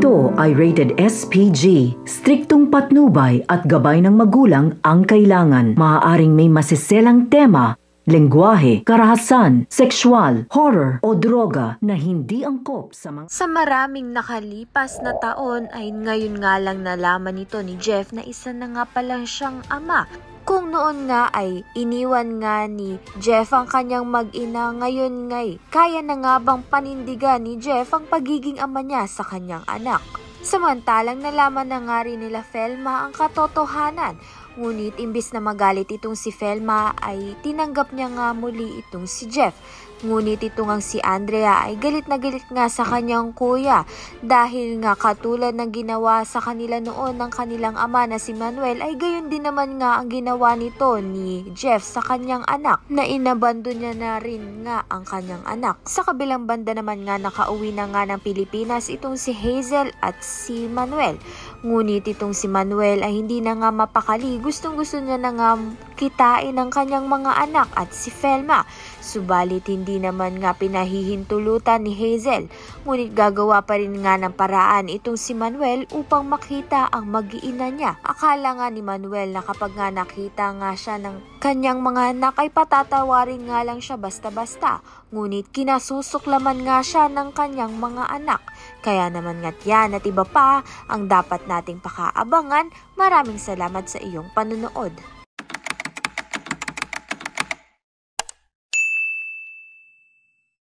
Ito ay rated SPG. Striktong patnubay at gabay ng magulang ang kailangan. Maaaring may masiselang tema, lengguwahe, karahasan, sexual, horror o droga na hindi angkop sa mga... Sa maraming nakalipas na taon ay ngayon nga lang nalaman nito ni Jeff na isa na nga palang siyang ama. Kung noon nga ay iniwan nga ni Jeff ang kanyang mag-ina, ngayon ngay kaya na nga bang panindigan ni Jeff ang pagiging ama niya sa kanyang anak. Samantalang nalaman na nga rin nila Felma ang katotohanan. Ngunit imbis na magalit itong si Felma ay tinanggap niya nga muli itong si Jeff. Ngunit ito ngang si Andrea ay galit na galit nga sa kanyang kuya dahil nga katulad ng ginawa sa kanila noon ng kanilang ama na si Manuel ay gayon din naman nga ang ginawa nito ni Jeff sa kanyang anak na inabando niya na rin nga ang kanyang anak. Sa kabilang banda naman nga nakauwi na nga ng Pilipinas itong si Hazel at si Manuel. Ngunit itong si Manuel ay hindi na nga mapakali, gustong-gusto niya na nga kitain ang kanyang mga anak at si Felma. Subalit hindi naman nga pinahihintulutan ni Hazel. Ngunit gagawa pa rin nga ng paraan itong si Manuel upang makita ang mag-iina niya. Akala nga ni Manuel na kapag nga nakita nga siya ng kanyang mga anak ay patatawarin nga lang siya basta-basta. Ngunit kinasusuklaman nga siya ng kanyang mga anak. Kaya naman nga't yan at iba pa ang dapat nating pakaabangan. Maraming salamat sa iyong panunood.